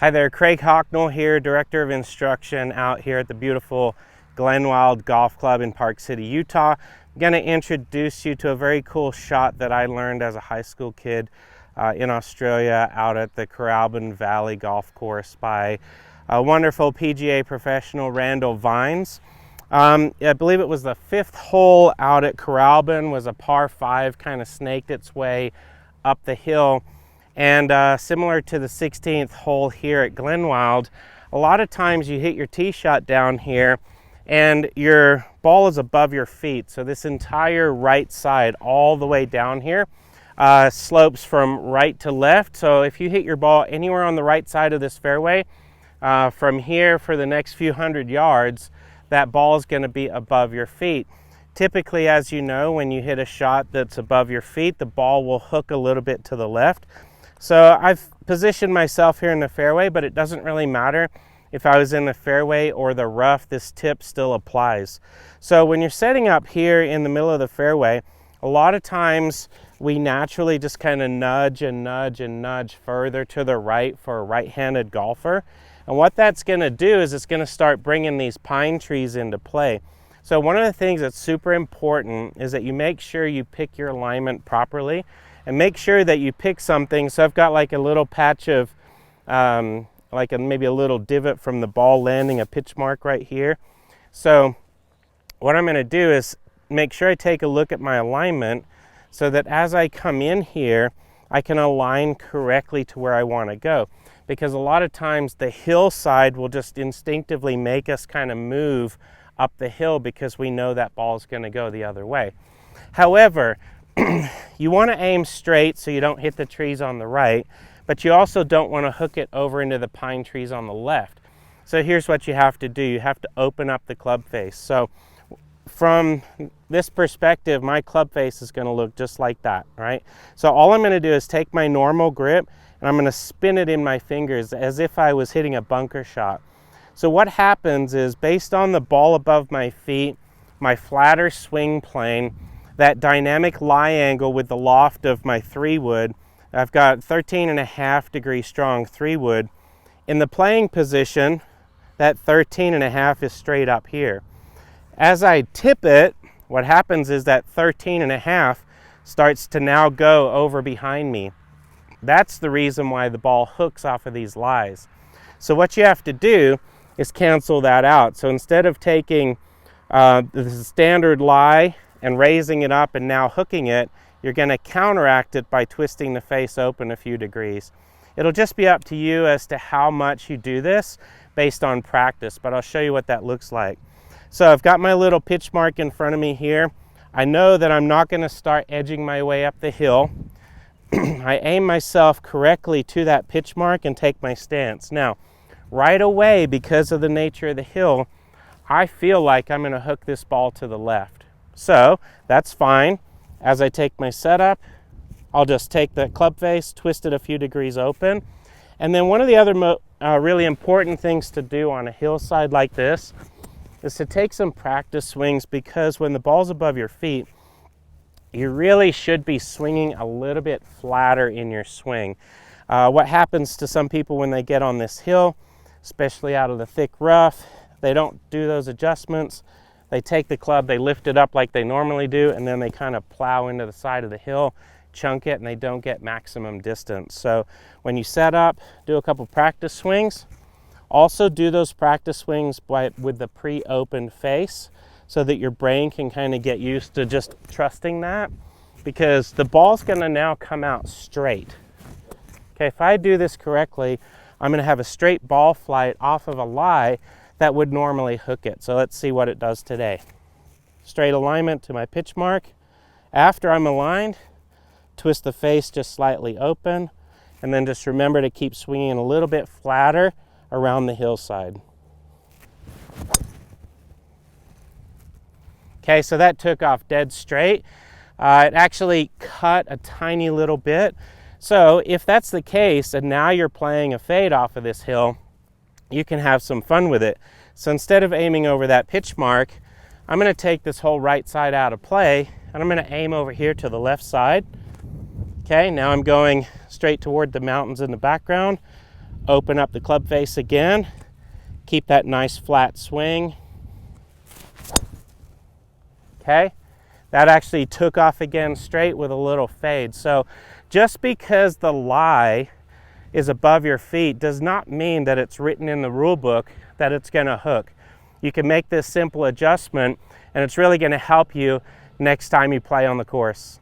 Hi there, Craig Hocknull here, Director of Instruction out here at the beautiful GlenArbor Golf Club in Park City, Utah. I'm going to introduce you to a very cool shot that I learned as a high school kid in Australia out at the Caralban Valley Golf Course by a wonderful PGA professional, Randall Vines. I believe it was the 5th hole out at Caralban, was a par 5, kind of snaked its way up the hill. And similar to the 16th hole here at GlenArbor, a lot of times you hit your tee shot down here and your ball is above your feet. So this entire right side all the way down here slopes from right to left. So if you hit your ball anywhere on the right side of this fairway, from here for the next few hundred yards, that ball is going to be above your feet. Typically, as you know, when you hit a shot that's above your feet, the ball will hook a little bit to the left. So I've positioned myself here in the fairway, but it doesn't really matter if I was in the fairway or the rough, this tip still applies. So when you're setting up here in the middle of the fairway, a lot of times we naturally just kind of nudge and nudge and nudge further to the right for a right-handed golfer. And what that's going to do is it's going to start bringing these pine trees into play. So one of the things that's super important is that you make sure you pick your alignment properly and make sure that you pick something. So I've got like a little patch of, maybe a little divot from the ball landing, a pitch mark right here. So what I'm going to do is make sure I take a look at my alignment so that as I come in here, I can align correctly to where I want to go. Because a lot of times the hillside will just instinctively make us kind of move up the hill because we know that ball is going to go the other way. However, you want to aim straight so you don't hit the trees on the right, but you also don't want to hook it over into the pine trees on the left. So here's what you have to do. You have to open up the club face. So from this perspective, my club face is going to look just like that, right? So all I'm going to do is take my normal grip and I'm going to spin it in my fingers as if I was hitting a bunker shot. So what happens is, based on the ball above my feet, my flatter swing plane, that dynamic lie angle with the loft of my 3-wood, I've got 13.5 degree strong 3-wood. In the playing position, that 13.5 is straight up here. As I tip it, what happens is that 13.5 starts to now go over behind me. That's the reason why the ball hooks off of these lies. So what you have to do is cancel that out. So instead of taking the standard lie and raising it up and now hooking it, you're going to counteract it by twisting the face open a few degrees. It'll just be up to you as to how much you do this based on practice, but I'll show you what that looks like. So I've got my little pitch mark in front of me here. I know that I'm not going to start edging my way up the hill. I aim myself correctly to that pitch mark and take my stance. Now, right away, because of the nature of the hill, I feel like I'm going to hook this ball to the left. So that's fine. As I take my setup, I'll just take the club face, twist it a few degrees open. And then one of the other really important things to do on a hillside like this is to take some practice swings, because when the ball's above your feet, you really should be swinging a little bit flatter in your swing. What happens to some people when they get on this hill, especially out of the thick rough, they don't do those adjustments. They take the club, they lift it up like they normally do, and then they kind of plow into the side of the hill, chunk it, and they don't get maximum distance. So when you set up, do a couple practice swings. Also do those practice swings with the pre-opened face so that your brain can kind of get used to just trusting that, because the ball's going to now come out straight. Okay, if I do this correctly, I'm going to have a straight ball flight off of a lie that would normally hook it. So let's see what it does today. Straight alignment to my pitch mark. After I'm aligned, twist the face just slightly open, and then just remember to keep swinging a little bit flatter around the hillside. Okay, so that took off dead straight. It actually cut a tiny little bit. So if that's the case, and now you're playing a fade off of this hill, you can have some fun with it. So instead of aiming over that pitch mark, I'm going to take this whole right side out of play, and I'm going to aim over here to the left side. Okay, now I'm going straight toward the mountains in the background. Open up the club face again. Keep that nice flat swing. Okay, that actually took off again straight with a little fade. So just because the lie is above your feet does not mean that it's written in the rule book that it's going to hook. You can make this simple adjustment and it's really going to help you next time you play on the course.